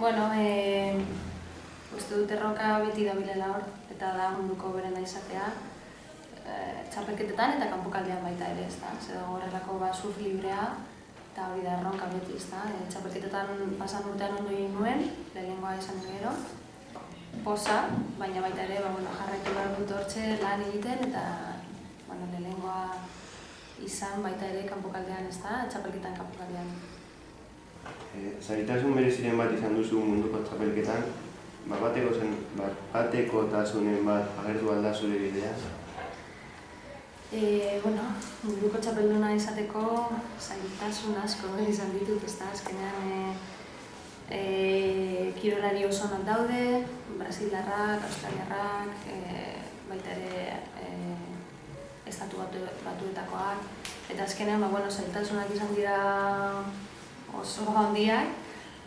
Bueno, uste dut erronka beti dabilela hor, eta da munduko berena izatea, txapelketetan eta kanpokaldean baita ere, ezta? Zer dago horrelako surf librea, eta hori da erronka beti, ezta? Txapelketetan pasan urtean ondo egin nuen, lehenengoa esan gero, poza, baina baita ere jarraitu behar dut hortxe lan egiten, eta lehenengoa izan baita ere kanpokaldean, ezta? Txapelketan kanpokaldean. Zailtasun bereziren bat izan duzu munduko txapelketan, batekotasunen bat agertu alda zure bidea? Munduko txapelduna izateko zailtasun asko izan ditut, ezta? Azkenean kirolari oso onak daude, brasildarrak, australiarrak, baita ere estatu batuetakoak, eta azkenean zailtasunak izan dira oso handiak,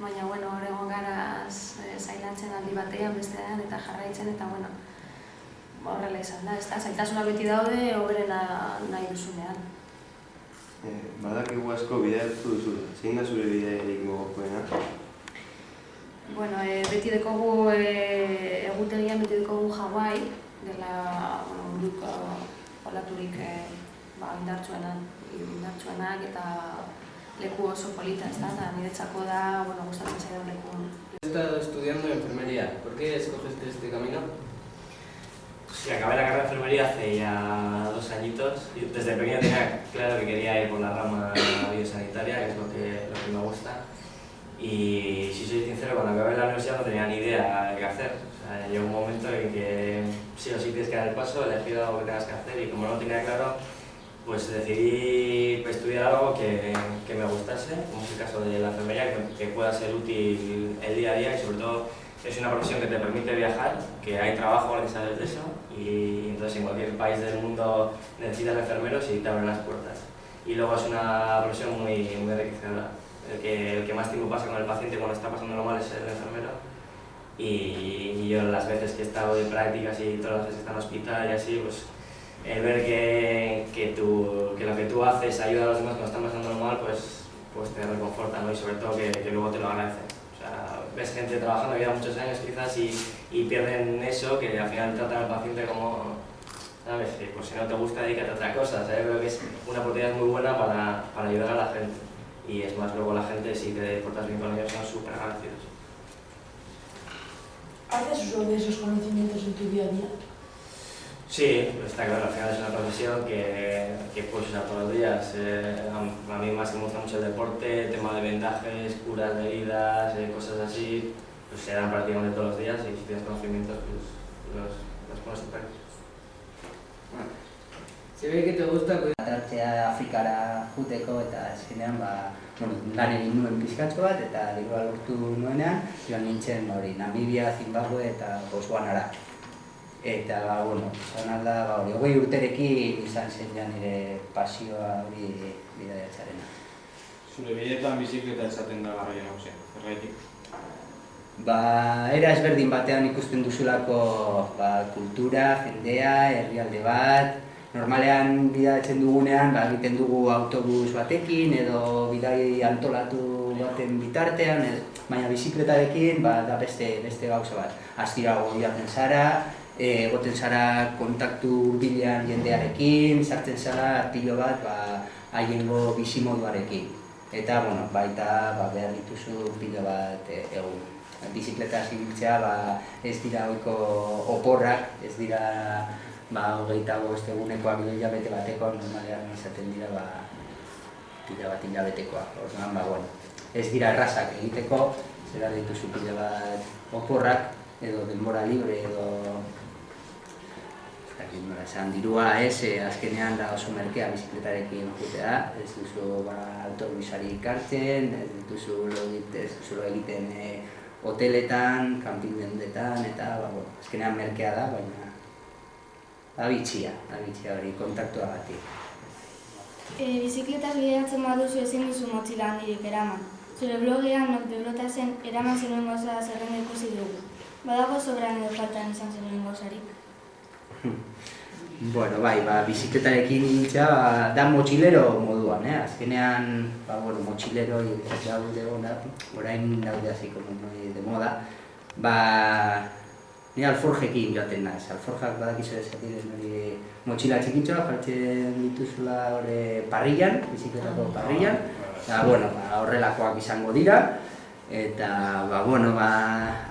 baina hor egon gara zailantzen aldi batean bestean eta jarraitzen, eta horrela izan da, ezta? Zailtasunak beti daude, hoberena nahi duzunean. Badakigu asko bidea hartu duzu, zein da zure bidearik gogokoena? Beti dekogu egutegian, beti dekogu Hawaii, dela munduko olaturik indartsuenak eta leku oso polita, ezta? Eta niretzako da, gustatzen zaidan leku. He estado estudiando enfermería. ¿Por qué escogiste este camino? Sí, acabé la carrera de enfermería hace ya 2 añitos. Desde pequeño tenía claro que quería ir por la rama biosanitaria, que es lo que me gusta. Y si soy sincero, cuando acabé la universidad no tenía ni idea de qué hacer. Llegó un momento en que sí o sí tienes que dar el paso, elegir algo que tengas que hacer, y como no tenía claro, pues decidí estudiar algo que me gustase, como es el caso de la enfermería, que pueda ser útil el día a día, y sobre todo es una profesión que te permite viajar, que hay trabajo gracias a eso, y entonces en cualquier país del mundo necesitas enfermeros y te abren las puertas. Y luego es una profesión muy enriquecedora. El que más tiempo pasa con el paciente cuando está pasándolo mal es el enfermero, y yo las veces que he estado de prácticas y todas las veces que he estado en hospital y así, pues el ver que lo que tú haces ayuda a los demás cuando están pasándolo mal, pues te reconforta, ¿no? Y sobre todo que luego te lo agradecen. O sea, ves gente trabajando que lleva muchos años quizás y pierden eso, que al final tratan al paciente como, ¿sabes? Que pues si no te gusta, dedícate a otra cosa, ¿sabes? Creo que es una oportunidad muy buena para ayudar a la gente. Y es más, luego la gente, si te portas bien con ellos, son súper agradecidos. ¿Haces uso de esos conocimientos en tu día a día? Sí, está claro, al final es una profesión que puedes usar todos los días. A mí más que me gusta mucho el deporte, tema de vendajes, curas de heridas, cosas así, pues se dan prácticamente todos los días, y si tienes conocimientos, pues los pones en práctica. Se ve que te gusta Atartzea Afrikara juteko, eta azkenean lan egin nuen pizkatxo bat, eta dirua lortu nuenean, joan nintzen Namibia, Zimbabue eta Botswanara. Eta, izan alda, 20 urterekin izan zen nire pasioa hori bidaiatzarena. Zure bideetan bizikleta esaten da garraia nagusia, zergaitik? Era ezberdin batean ikusten duzulako kultura, jendea, herrialde bat. Normalean bidaiatzen dugunean egiten dugu autobus batekin edo bidai antolatu baten bitartean, baina bizikletarekin da beste gauza bat. Astirago joaten zara, egoten zara kontaktu hurbilean jendearekin, sartzen zara artilo bat haiengo bizimoduarekin. Eta baita behar dituzu pilo bat egun. Bizikleta zibiltzea ez dira ohiko oporrak, ez dira 25 egunekoak edo hilabete batekoak, normalean izaten dira pila bat hilabetekoak. Orduan, ez dira errazak egiteko, zera dituzu pila bat oporrak edo denbora libre edo dirua azkenean da oso merkea bizikletarekin jutea, ez duzu autobusarik hartzen, ez duzu lo egiten hoteletan, camping-dendetan, eta azkenean merkea da, baina da bitxia hori kontaktuagatik. Bizikletaz bidaiatzen baduzu ezin duzu motxila handirik eraman. Zure blogean Nokdeblotasen eraman zenuen gauza zerrenda ikusi dugu. Badago sobran edo faltan izan zenuen gauzarik? Bueno, bai, bizikletarekin ibiltzea da motxilero moduan, azkenean, motxilero daude orain daude hasiko de moda, ni alforjekin joaten naiz, alforjak badakizu esaten hori motxila txikitxoa jartzen dituzula hori parrillan, bizikletako parrillan, eta horrelakoak izango dira, eta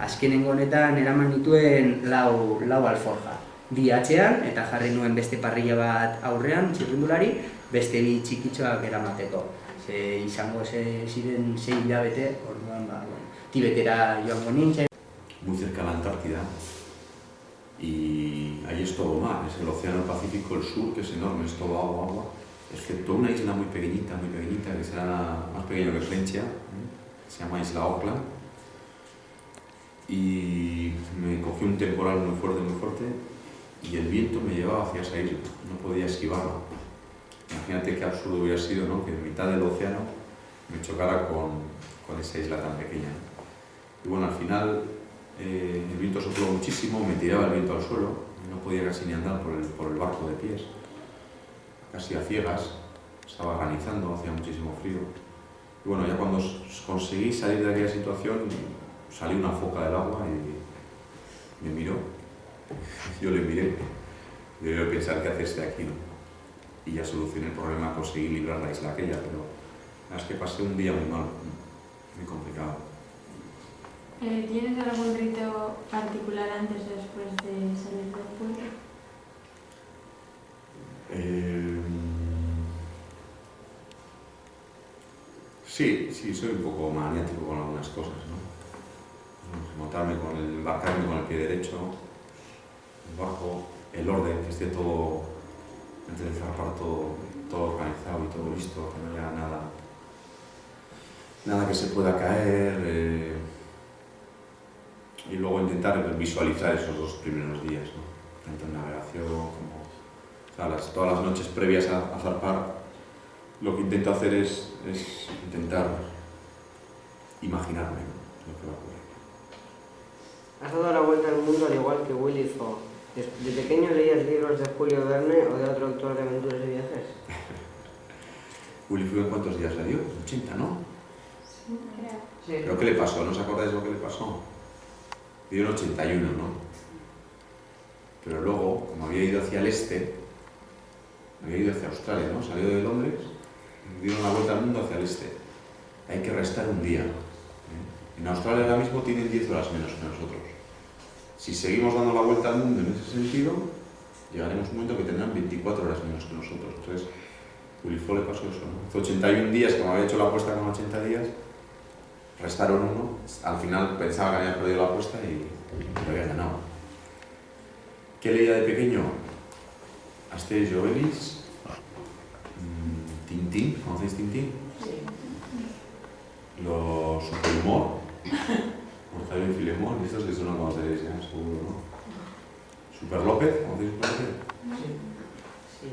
azkenengo honetan eraman dituen lau alforja. Bi atzean, eta jarri nuen beste parrilla bat aurrean, txirrindulari, beste bi txikitxoak eramateko. Izango ziren 6 hilabete, orduan, Tibetera joango nintzen. Muy cerca a la Antártida, y ahí es todo mar, es el océano Pacífico, el sur, que es enorme, es todo agua, agua, excepto una isla muy pequeñita, que será más pequeño que Flencia, se llama Isla Auckland, y me cogió un temporal muy fuerte, y el viento me llevaba hacia esa isla, no podía esquivarlo. Imagínate qué absurdo hubiera sido, ¿no?, que en mitad del océano me chocara con esa isla tan pequeña. Y bueno, al final el viento sopló muchísimo, me tiraba el viento al suelo, no podía casi ni andar por el barco de pies, casi a ciegas, estaba granizando, hacía muchísimo frío. Y bueno, ya cuando conseguí salir de aquella situación, salió una foca del agua y me miró. Yo le miré, debió pensar qué hace aquí, ¿no? Y ya solucioné el problema, conseguí librar la isla aquella, pero es que pasé un día muy mal, muy complicado. ¿Tienes algún rito particular antes o después de salir del pueblo? Sí, soy un poco maniático con algunas cosas, ¿no? Embarcarme con el pie derecho, el barco, el orden, que esté todo, antes de zarpar todo organizado y todo listo, que no haya nada que se pueda caer, y luego intentar visualizar esos 2 primeros días, ¿no? Tanto en navegación como todas las noches previas a zarpar, lo que intento hacer es intentar imaginarme, ¿no?, lo que va a ocurrir. Has dado la vuelta al mundo al igual que Willy Fogg. ¿De pequeño leías libros de Julio Verne o de otro autor de aventuras y viajes? Willy Fogg, ¿en cuántos días salió? 80, ¿no? Sí, creo. Sí. ¿Pero qué le pasó? ¿No os acordáis de lo que le pasó? Vivió en 81, ¿no? Pero luego, como había ido hacia el este, había ido hacia Australia, ¿no? Salió de Londres, dieron la vuelta al mundo hacia el este. Hay que restar un día. En Australia ahora mismo tienen 10 horas menos que nosotros. Si seguimos dando la vuelta al mundo en ese sentido, llegaremos a un momento que tendrán 24 horas menos que nosotros. Entonces, Willy Fogg le pasó eso, ¿no? Hace 81 días, como había hecho la apuesta con 80 días, restaron uno, al final pensaba que había perdido la apuesta y lo había ganado. ¿Qué leía de pequeño? Asterix y Obelix, Tintín, ¿conocéis Tintín? Sí. Los Superhumor, Mortadelo y Filemón, estos que son no conocéis ya, seguro, ¿no? Super López, ¿conocéis Super López? Sí.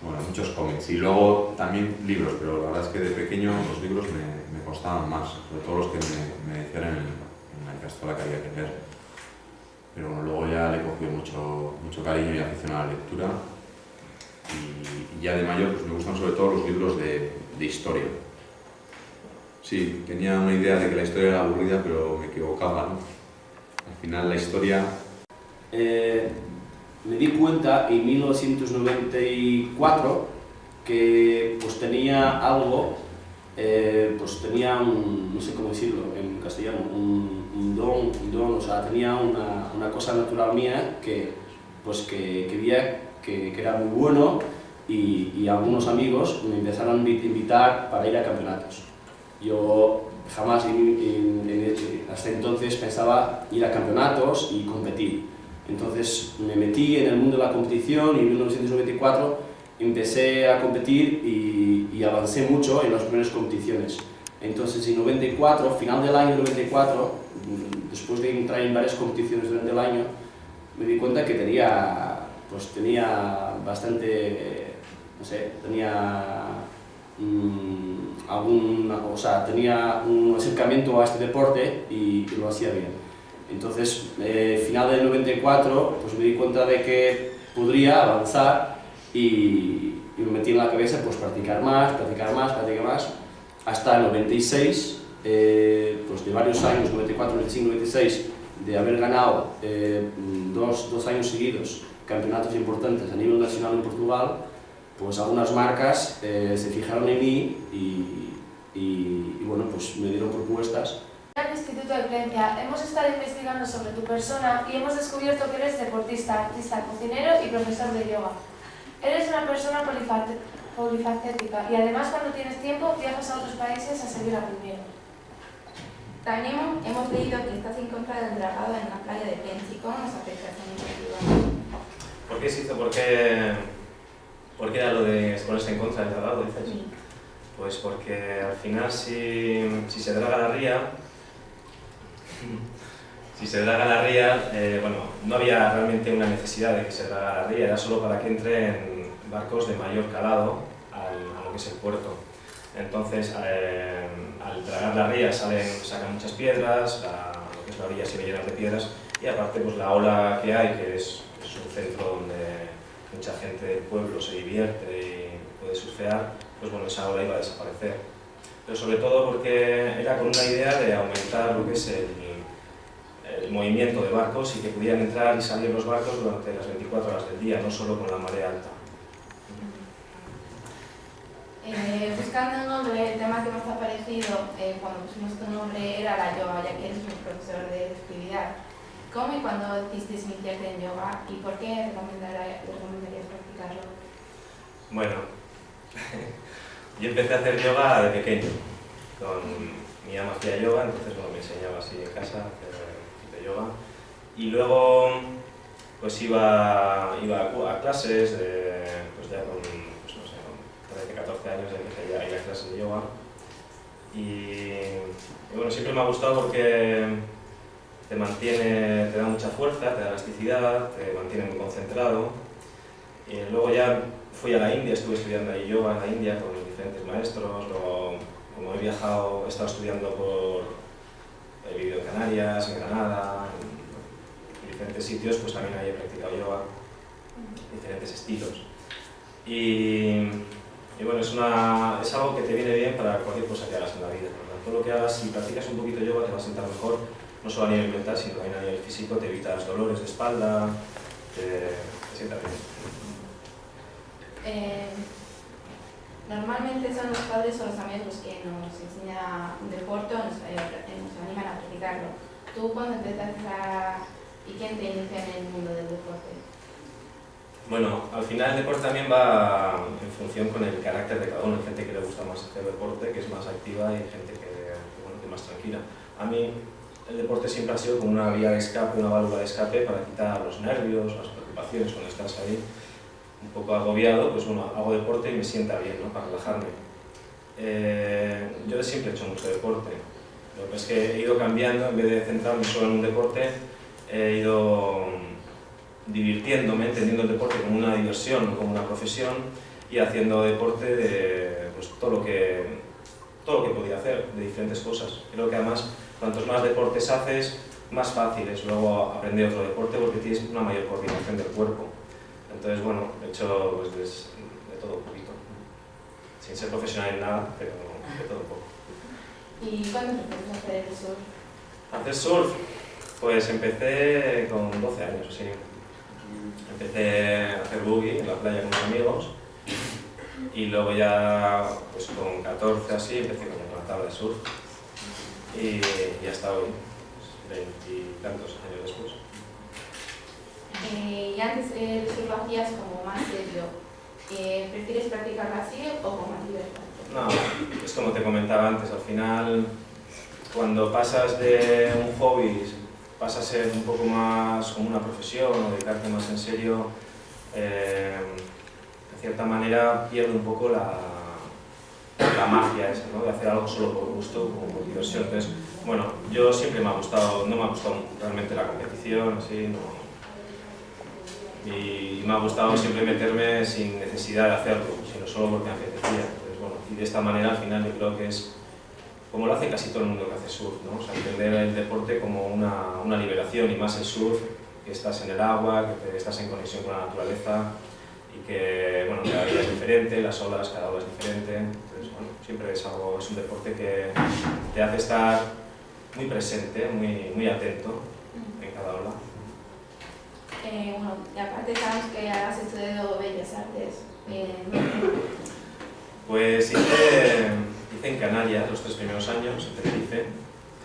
Bueno, muchos cómics y luego también libros, pero la verdad es que de pequeño los libros me costaban más, sobre todo los que me decían en la castola que había que leer. Pero bueno, luego ya le cogí mucho cariño y afición a la lectura y ya de mayor pues me gustan sobre todo los libros de historia. Sí, tenía una idea de que la historia era aburrida, pero me equivocaba, ¿no? Al final la historia... Me di cuenta en 1994 que pues tenía algo, pues tenía no sé cómo decirlo en castellano, un don, o sea, tenía una cosa natural mía que veía que era muy bueno y algunos amigos me empezaron a invitar para ir a campeonatos. Yo jamás hasta entonces pensaba ir a campeonatos y competir. Entonces me metí en el mundo de la competición y en 1994 empecé a competir y avancé mucho en las primeras competiciones. Entonces en 94, final del año 94, después de entrar en varias competiciones durante el año, me di cuenta que tenía bastante, no sé, tenía tenía un acercamiento a este deporte y lo hacía bien. Entonces, final del 94, pues me di cuenta de que podría avanzar y me metí en la cabeza pues practicar más, hasta el 96, pues de varios años, 94, 95, 96, de haber ganado dos años seguidos campeonatos importantes a nivel nacional en Portugal, pues algunas marcas se fijaron en mí y bueno, pues me dieron propuestas. En el Instituto de Plencia hemos estado investigando sobre tu persona y hemos descubierto que eres deportista, artista, cocinero y profesor de yoga. Eres una persona polifacética y además cuando tienes tiempo viajas a otros países a seguir aprendiendo. También hemos leído que estás en contra del dragado en la playa de Plenty. ¿Cómo nos afecta esta iniciativa? ¿Por qué se hizo? ¿Por qué era lo de ponerse en contra del dragado, dices? Sí. Pues porque al final si se draga la ría, bueno, no había realmente una necesidad de que se draga la ría, era solo para que entren barcos de mayor calado a lo que es el puerto. Entonces, al dragar la ría sacan muchas piedras, lo que es la orilla se ve llena de piedras, y aparte pues la ola que hay, que es un centro donde mucha gente del pueblo se divierte y puede surfear, pues bueno, esa ola iba a desaparecer. Pero sobre todo porque era con una idea de aumentar lo que es el movimiento de barcos y que pudieran entrar y salir los barcos durante las 24 horas del día, no solo con la marea alta. Buscando el nombre, el tema que más ha aparecido cuando pusimos tu nombre era la yoga, ya que eres un profesor de actividad. ¿Cómo y cuándo decidiste iniciarte en yoga y por qué recomendarías practicarlo? Bueno, yo empecé a hacer yoga de pequeño. Mi ama hacía yoga, entonces bueno, me enseñaba así en casa a hacer yoga. Y luego pues iba a clases, pues ya con 14 años ya empecé a ir a clases de yoga y bueno, siempre me ha gustado porque te da mucha fuerza, te da elasticidad, te mantiene muy concentrado. Y luego ya fui a la India, estuve estudiando ahí yoga en la India con diferentes maestros. Luego, como he viajado, he estado estudiando he vivido en Canarias, en Granada, en diferentes sitios, pues también ahí he practicado yoga, diferentes estilos. Y bueno, es algo que te viene bien para cualquier cosa que hagas en la vida. Todo lo que hagas, si practicas un poquito yoga, te va a sentar mejor, no solo a nivel mental, sino también a nivel físico, te evitas dolores de espalda, te sientas bien. Normalmente son los padres o los amigos los que nos enseñan un deporte o nos animan a practicarlo. ¿Tú cuándo empezaste y quién te inicia en el mundo del deporte? Bueno, al final el deporte también va en función con el carácter de cada uno. Hay gente que le gusta más hacer deporte, que es más activa, y hay gente que es más tranquila. A mí el deporte siempre ha sido como una vía de escape, una válvula de escape para quitar los nervios, las preocupaciones cuando estás ahí un poco agobiado, pues bueno, hago deporte y me sienta bien, ¿no? Para relajarme. Yo siempre he hecho mucho deporte. Lo que es que he ido cambiando, en vez de centrarme solo en un deporte, he ido divirtiéndome, entendiendo el deporte como una diversión, no como una profesión, y haciendo deporte de pues, todo lo que podía hacer, de diferentes cosas. Creo que además, cuantos más deportes haces, más fácil es luego aprender otro deporte porque tienes una mayor coordinación del cuerpo. Entonces, bueno, he hecho pues, de todo un poquito, sin ser profesional en nada, pero de todo un poco. ¿Y cuándo empezaste a hacer el surf? ¿Hacer surf? Pues empecé con 12 años, sí. Empecé a hacer buggy en la playa con mis amigos y luego ya, pues con 14 así, empecé con la tabla de surf y hasta hoy, 20 y tantos años después. Y antes el surf lo hacías como más serio. ¿Prefieres practicarlo así o como más libertad? No, es como te comentaba antes, al final cuando pasas de un hobby, pasa a ser un poco más como una profesión o dedicarte más en serio, de cierta manera pierde un poco la magia esa, ¿no? De hacer algo solo por gusto, como por diversión. Entonces, bueno, yo siempre me ha gustado, no me ha gustado realmente la competición, así, no. Y me ha gustado siempre meterme sin necesidad de hacerlo, sino solo porque me apetecía. Entonces, bueno, y de esta manera al final yo creo que es como lo hace casi todo el mundo que hace surf, ¿no? O sea, entender el deporte como una liberación y más el surf, que estás en el agua, que estás en conexión con la naturaleza y que, bueno, cada día es diferente, las olas, cada ola es diferente. Entonces, bueno, siempre es un deporte que te hace estar muy presente, muy atento en cada ola. Bueno, y aparte sabemos que has estudiado Bellas Artes. Pues hice en Canarias los 3 primeros años, en Tenerife.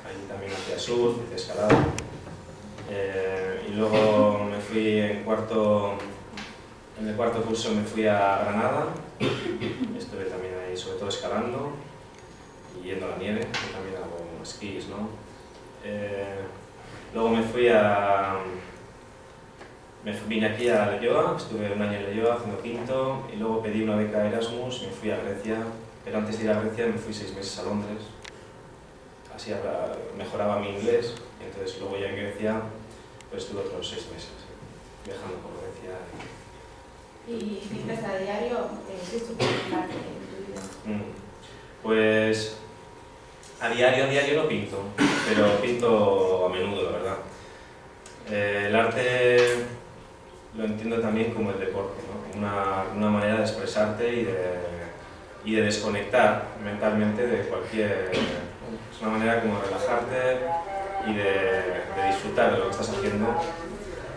Ahí también hacía surf, hice escalada. Y luego me fui en el cuarto curso me fui a Granada. Estuve también ahí, sobre todo escalando y yendo a la nieve, que también hago esquís, ¿no? Luego vine aquí a Leioa, estuve un año en Leioa haciendo quinto y luego pedí una beca Erasmus y me fui a Grecia, pero antes de ir a Grecia me fui 6 meses a Londres, así mejoraba mi inglés, y entonces luego ya en Grecia pues estuve otros 6 meses viajando por Grecia. ¿Y pintas a diario? ¿Qué es tu arte en tu vida? Pues a diario no pinto, pero pinto a menudo, la verdad. El arte lo entiendo también como el deporte, ¿no? Como una manera de expresarte y de desconectar mentalmente de cualquier... Es una manera como de relajarte y de disfrutar de lo que estás haciendo.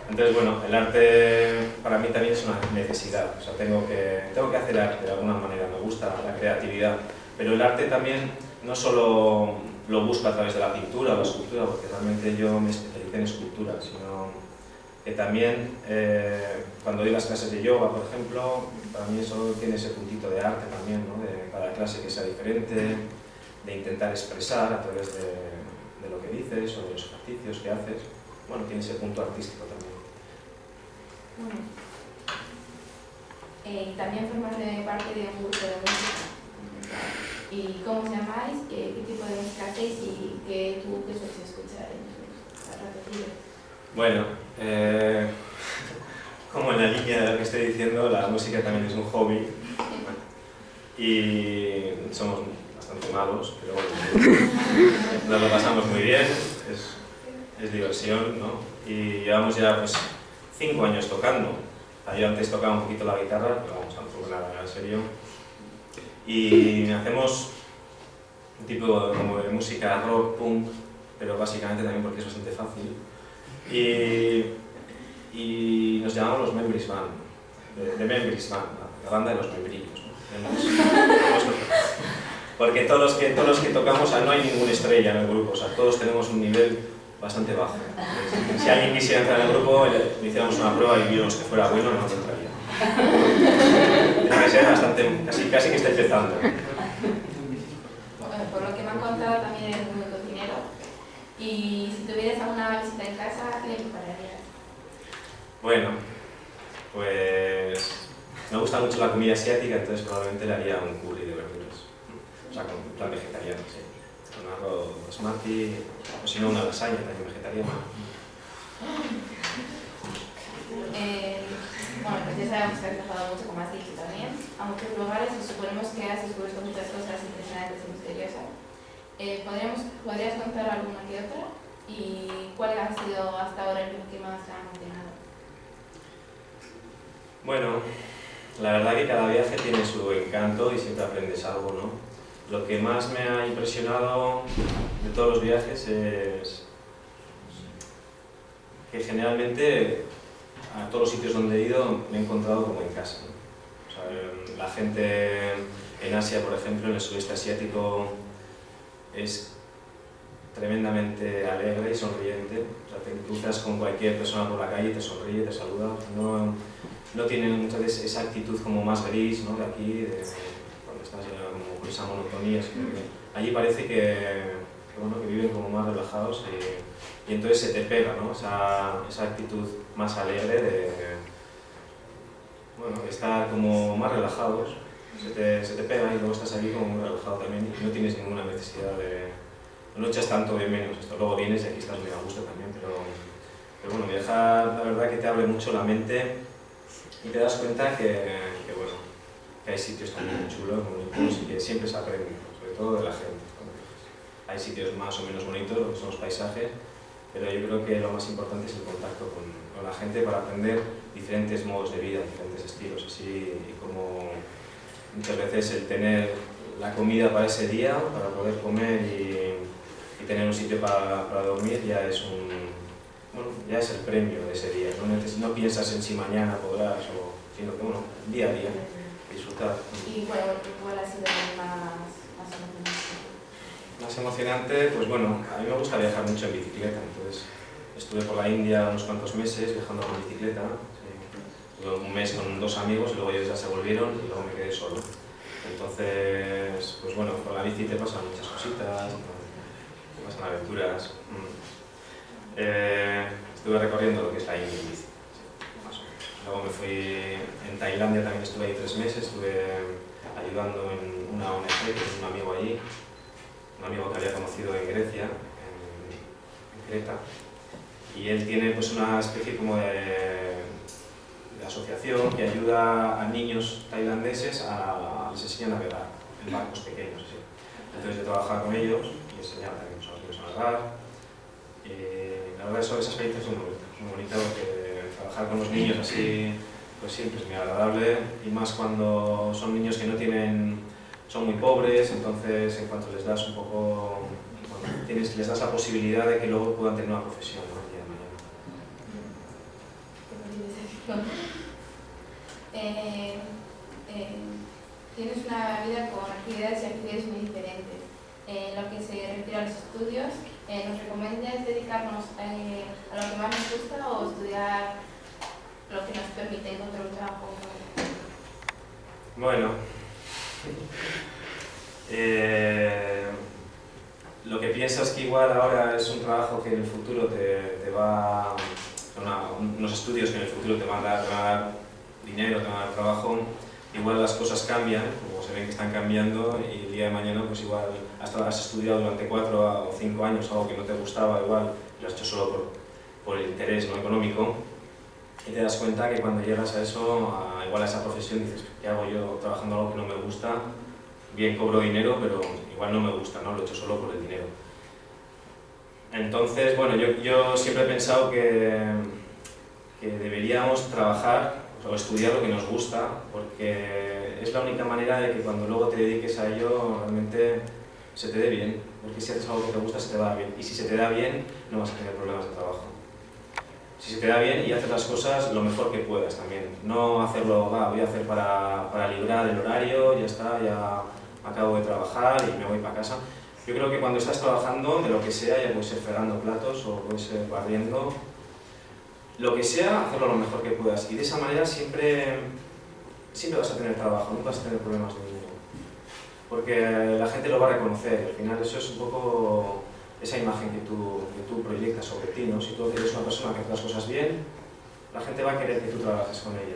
Entonces, bueno, el arte para mí también es una necesidad. O sea, tengo que hacer arte de alguna manera, me gusta la creatividad. Pero el arte también no solo lo busco a través de la pintura o la escultura, porque realmente yo me especialicé en escultura, sino que también cuando doy las clases de yoga, por ejemplo, para mí eso tiene ese puntito de arte también, ¿no? De cada clase que sea diferente, de intentar expresar a través de lo que dices o de los ejercicios que haces. Bueno, tiene ese punto artístico también. Bueno. Y también formas parte de un grupo de música. ¿Y cómo os llamáis? ¿Qué tipo de música hacéis? ¿Y qué sueles escuchar en tus ratos libres? Bueno, como en la línea de lo que estoy diciendo, la música también es un hobby y somos bastante malos, pero bueno, nos lo pasamos muy bien, es diversión, ¿no? Y llevamos ya pues 5 años tocando. Yo antes tocaba un poquito la guitarra, pero vamos, tampoco nada en serio. Y hacemos un tipo como de música rock, punk, pero básicamente también porque es bastante fácil. Y nos llamamos los Membris Band, de Membris Band, la banda de los membrillos, ¿no? Porque todos los que tocamos, o sea, no hay ninguna estrella en el grupo, o sea, todos tenemos un nivel bastante bajo. Si alguien quisiera entrar en el grupo, le hiciéramos una prueba y viéramos que fuera bueno, no entraría. Tiene que ser bastante, casi que está empezando. Bueno, por lo que me han contado, también eres muy cocinero. Y si tuvieras alguna visita en casa, ¿qué le prepararías? Bueno, pues me gusta mucho la comida asiática, entonces probablemente le haría un curry de verduras. O sea, con plan vegetariano, sí. Con arroz basmati, o si no una lasaña también vegetariana. Bueno, pues ya sabemos que has viajado mucho, como has dicho también, a muchos lugares y suponemos que has descubierto muchas cosas impresionantes y misteriosas. ¿Podrías contar alguna que otra? ¿Y cuál ha sido hasta ahora el que más te ha emocionado? Bueno, la verdad que cada viaje tiene su encanto y siempre aprendes algo, ¿no? Lo que más me ha impresionado de todos los viajes es que generalmente a todos los sitios donde he ido me he encontrado como en casa, ¿no? O sea, la gente en Asia, por ejemplo, en el sudeste asiático, es tremendamente alegre y sonriente. O sea, te cruzas con cualquier persona por la calle y te sonríe, te saluda. No tienen muchas veces esa actitud como más gris, ¿no? De aquí, cuando estás como con esa monotonía. Allí parece que viven como más relajados y entonces se te pega, ¿no? Esa actitud más alegre de estar como más relajados. Se te pega y luego estás aquí como muy relajado también y no tienes ninguna necesidad no echas tanto de menos esto. Luego vienes y aquí estás muy a gusto también, pero bueno, viajar la verdad que te abre mucho la mente y te das cuenta que hay sitios también muy chulos, muy bonitos y que siempre se aprende, sobre todo de la gente. Hay sitios más o menos bonitos, lo que son los paisajes, pero yo creo que lo más importante es el contacto con la gente para aprender diferentes modos de vida, diferentes estilos, así como muchas veces el tener la comida para ese día, para poder comer y tener un sitio para dormir ya es ya es el premio de ese día. No piensas en si mañana podrás, sino que día a día, disfrutar. ¿Y cuál ha sido el más emocionante? Más emocionante, pues bueno, a mí me gusta viajar mucho en bicicleta, entonces estuve por la India unos cuantos meses viajando con bicicleta, estuve un mes con 2 amigos y luego ellos ya se volvieron y luego me quedé solo. Entonces, pues bueno, con la bici te pasan muchas cositas, te pasan aventuras. Estuve recorriendo lo que es la India en bici, más o menos. Luego me fui en Tailandia, también estuve ahí 3 meses, estuve ayudando en una ONG, que tengo un amigo allí, un amigo que había conocido en Grecia, en Creta, y él tiene pues una especie como de asociación que ayuda a niños tailandeses les enseña a navegar en barcos pequeños. ¿Sí? Entonces yo trabajaba con ellos y enseñaba también a los niños a nadar. La verdad esa experiencia fue muy bonita porque trabajar con los niños así pues siempre es muy agradable, y más cuando son niños que son muy pobres, entonces en cuanto les das un poco, les das la posibilidad de que luego puedan tener una profesión, ¿no? El día de mañana. Tienes una vida con actividades y actividades muy diferentes. En lo que se refiere a los estudios, ¿nos recomiendas dedicarnos a lo que más nos gusta o estudiar lo que nos permite encontrar un trabajo? Bueno, lo que piensas que igual ahora es un trabajo que en el futuro te va, unos estudios que en el futuro te van a dar dinero, te van a dar trabajo, igual las cosas cambian, como se ven que están cambiando, y el día de mañana pues igual hasta has estudiado durante 4 o 5 años algo que no te gustaba, igual lo has hecho solo por el interés no económico, y te das cuenta que cuando llegas a eso, igual a esa profesión, dices, ¿qué hago yo trabajando algo que no me gusta? Bien cobro dinero, pero igual no me gusta, ¿no? Lo he hecho solo por el dinero. Entonces, bueno, yo siempre he pensado que deberíamos trabajar o estudiar lo que nos gusta, porque es la única manera de que cuando luego te dediques a ello realmente se te dé bien, porque si haces algo que te gusta se te va bien, y si se te da bien no vas a tener problemas de trabajo. Si se te da bien y haces las cosas lo mejor que puedas también, no hacerlo, voy a hacer para librar el horario, ya está, ya acabo de trabajar y me voy para casa. Yo creo que cuando estás trabajando, de lo que sea, ya puedes ser fregando platos o puedes ser barriendo, lo que sea, hacerlo lo mejor que puedas, y de esa manera siempre vas a tener trabajo, nunca vas a tener problemas de dinero, porque la gente lo va a reconocer, al final eso es un poco esa imagen que tú proyectas sobre ti, ¿no? Si tú eres una persona que hace las cosas bien, la gente va a querer que tú trabajes con ella.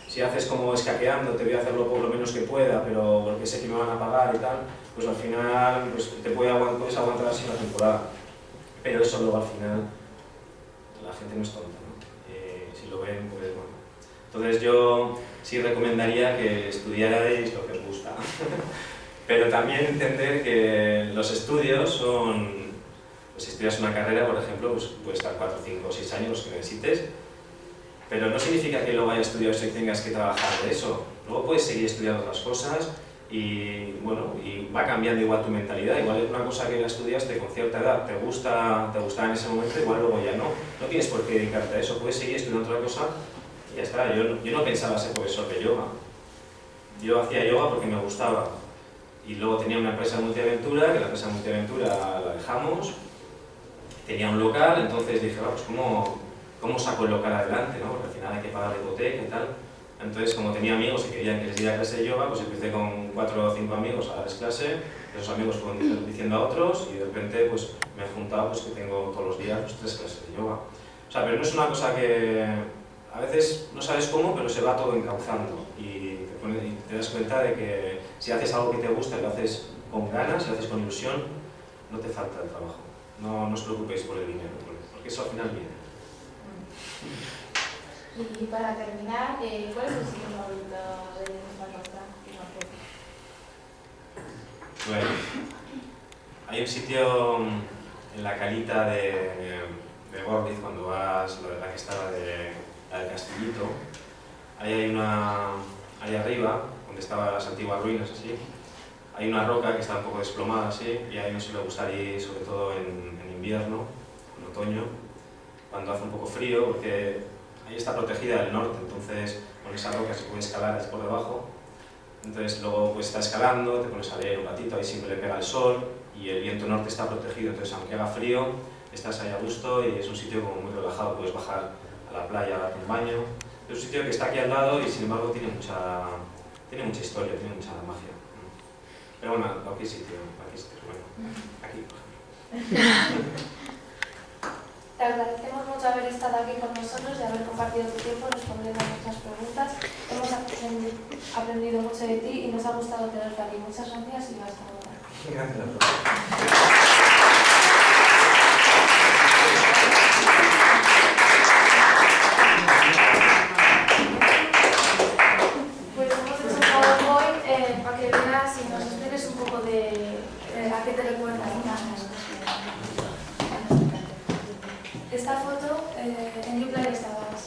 Si haces como escaqueando, te voy a hacerlo por lo menos que pueda, pero porque sé que me van a pagar y tal, pues al final pues puedes aguantar así una temporada, pero eso luego al final la gente no es tonta, ¿no? Si lo ven, pues bueno. Entonces yo sí recomendaría que estudiarais lo que os gusta, pero también entender que los estudios son, pues si estudias una carrera, por ejemplo, pues puedes estar 4, 5 o 6 años los que necesites, pero no significa que luego hayas estudiado eso y tengas que trabajar de eso. Luego puedes seguir estudiando otras cosas y bueno, y va cambiando igual tu mentalidad. Igual es una cosa que ya estudiaste con cierta edad, te gusta en ese momento, igual luego ya no. No tienes por qué dedicarte a eso, puedes seguir estudiando otra cosa y ya está. Yo no pensaba ser profesor de yoga. Yo hacía yoga porque me gustaba. Y luego tenía una empresa de multiaventura, que la empresa de multiaventura la dejamos. Tenía un local, entonces dije, pues ¿cómo saco el local adelante? ¿No? Porque al final hay que pagar la hipoteca y tal. Entonces, como tenía amigos que querían que les diera clase de yoga, pues empecé con 4 o 5 amigos a darles clase, esos amigos fueron diciendo a otros y de repente pues, me he juntado pues, que tengo todos los días pues, 3 clases de yoga. O sea, pero no es una cosa que a veces no sabes cómo, pero se va todo encauzando y te das cuenta de que si haces algo que te gusta y lo haces con ganas, si lo haces con ilusión, no te falta el trabajo. No os preocupéis por el dinero, porque eso al final viene. Y para terminar, ¿cuál es tu sitio favorito de nuestra costa? Bueno, hay un sitio en la calita de de Gorliz, cuando vas, la que estaba la del Castillito, ahí hay ahí arriba, donde estaban las antiguas ruinas así, hay una roca que está un poco desplomada así, y ahí nos suele gustar ir sobre todo en invierno, en otoño, cuando hace un poco frío, porque ahí está protegida del norte, entonces con esa roca se puede escalar ahí por debajo. Entonces luego pues estás escalando, te pones a leer un ratito, ahí siempre le pega el sol y el viento norte está protegido, entonces aunque haga frío, estás ahí a gusto y es un sitio como muy relajado, puedes bajar a la playa a darte un baño. Es un sitio que está aquí al lado y sin embargo tiene mucha historia, tiene mucha magia. Pero bueno, aquí sitio, bueno, aquí por ejemplo. Te agradecemos mucho haber estado aquí con nosotros y haber compartido tu tiempo respondiendo a nuestras preguntas. Hemos aprendido mucho de ti y nos ha gustado tenerte aquí. Muchas gracias y hasta luego. Gracias. Pues hemos hecho un PowerPoint para que veas y nos expliques un poco de a qué te recuerda. Esta foto, ¿en qué playa estabas?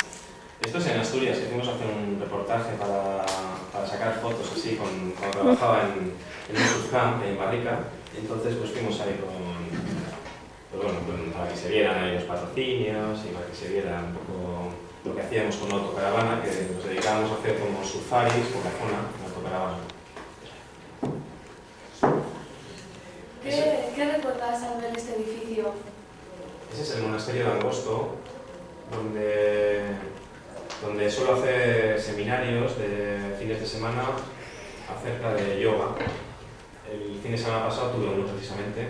Esto es en Asturias, hicimos hacer un reportaje para sacar fotos así, cuando trabajaba en un surfcamp en Barrica, y entonces pues fuimos ahí para que se vieran ahí los patrocinios y para que se viera un poco lo que hacíamos con una autocaravana, que nos dedicábamos a hacer como surfaris por la zona, en autocaravana. ¿Qué recuerdas al ver este edificio? Ese es el monasterio de Angosto, donde suelo hacer seminarios de fines de semana acerca de yoga. El fin de semana pasado tuve uno precisamente.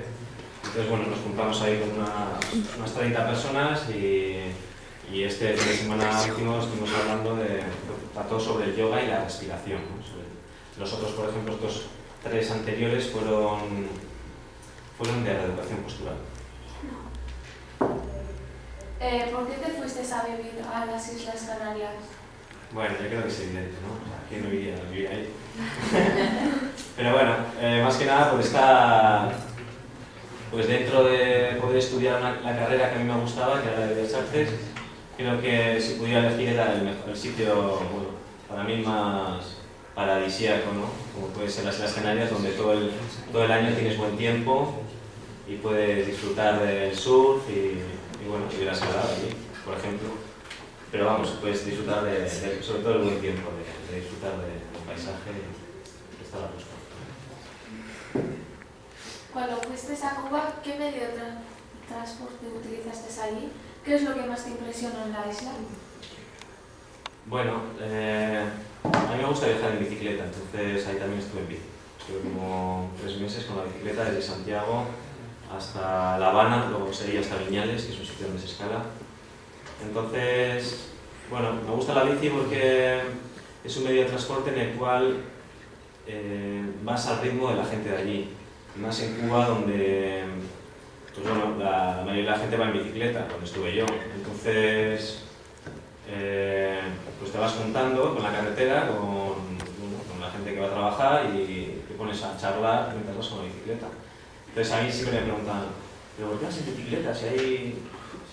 Entonces, bueno, nos juntamos ahí con unas 30 personas y este fin de semana último estuvimos hablando trató sobre el yoga y la respiración, ¿no? Los otros, por ejemplo, estos 3 anteriores fueron de reeducación postural. ¿Por qué te fuiste a vivir a las Islas Canarias? Bueno, yo creo que es evidente, ¿no? O sea, ¿quién no iría a vivir ahí? Pero bueno, más que nada por estar dentro de poder estudiar la carrera que a mí me gustaba, que era la de Bellas Artes. Creo que si pudiera elegir era el sitio, bueno, para mí más paradisíaco, ¿no? Como puede ser las Islas Canarias, donde todo el año tienes buen tiempo y puedes disfrutar del surf y bueno, si hubieras quedado allí, por ejemplo. Pero vamos, puedes disfrutar sobre todo el buen tiempo, de disfrutar del paisaje y estar a gusto. Cuando fuiste a Cuba, ¿qué medio de transporte utilizaste allí? ¿Qué es lo que más te impresionó en la isla? Bueno, a mí me gusta viajar en bicicleta, entonces ahí también estuve en bici. Estuve como 3 meses con la bicicleta desde Santiago hasta La Habana, luego sería hasta Viñales, que es un sitio donde se escala. Entonces, bueno, me gusta la bici porque es un medio de transporte en el cual vas al ritmo de la gente de allí. Más en Cuba, donde pues bueno, la mayoría de la gente va en bicicleta, donde estuve yo. Entonces, pues te vas juntando con la carretera, con la gente que va a trabajar y te pones a charlar mientras vas con la bicicleta. Entonces a mí siempre me preguntan, ¿pero por qué vas en bicicleta? Si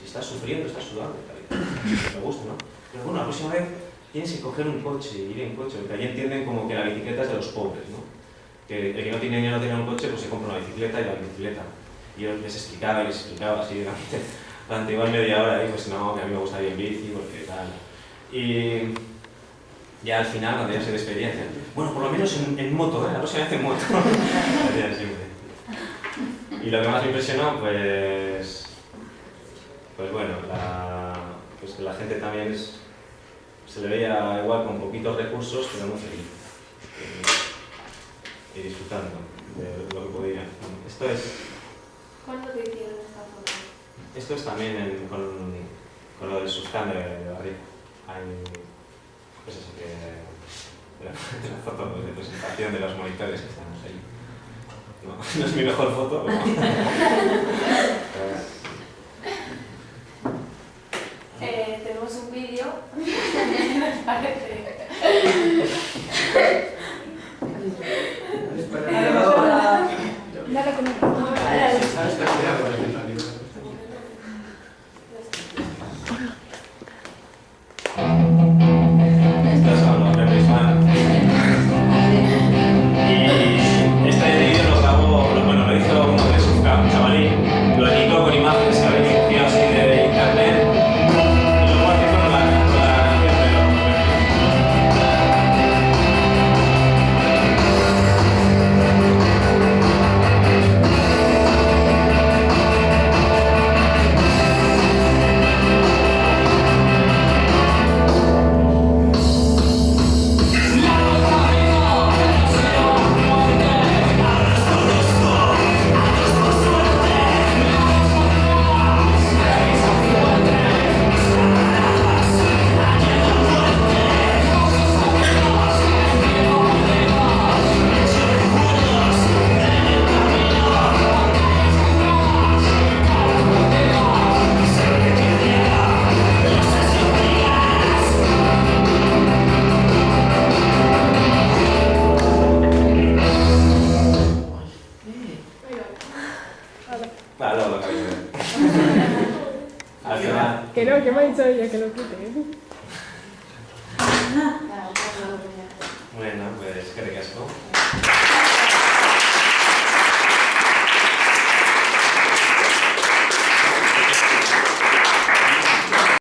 estás sufriendo, estás sudando y tal. Me gusta, ¿no? Pero bueno, la próxima vez tienes que coger un coche y ir en coche, porque allí entienden como que la bicicleta es de los pobres, ¿no? Que el que no tiene dinero no tiene un coche, pues se compra una bicicleta y va en bicicleta. Y yo les explicaba así durante igual media hora, y pues no, que a mí me gusta ir en bici, porque tal. Y ya al final, cuando ya se despedía, decían, bueno, por lo menos en moto, la próxima vez en moto. Siempre. Y lo que más me impresionó, pues bueno, pues que la gente también se le veía igual con poquitos recursos, pero muy feliz. Y disfrutando de lo que podía. Esto es... ¿Cuándo te hicieron esta foto? Esto es también con lo del surfcamp de Barrica. Hay, pues eso que... la foto de presentación de los monitores que estamos ahí. No es mi mejor foto, pero... Tenemos un vídeo. ¿Qué parece? Dale con el... Al final. Que no, que me ha dicho ella que lo quite. Claro, claro. Bueno, pues que ricasco.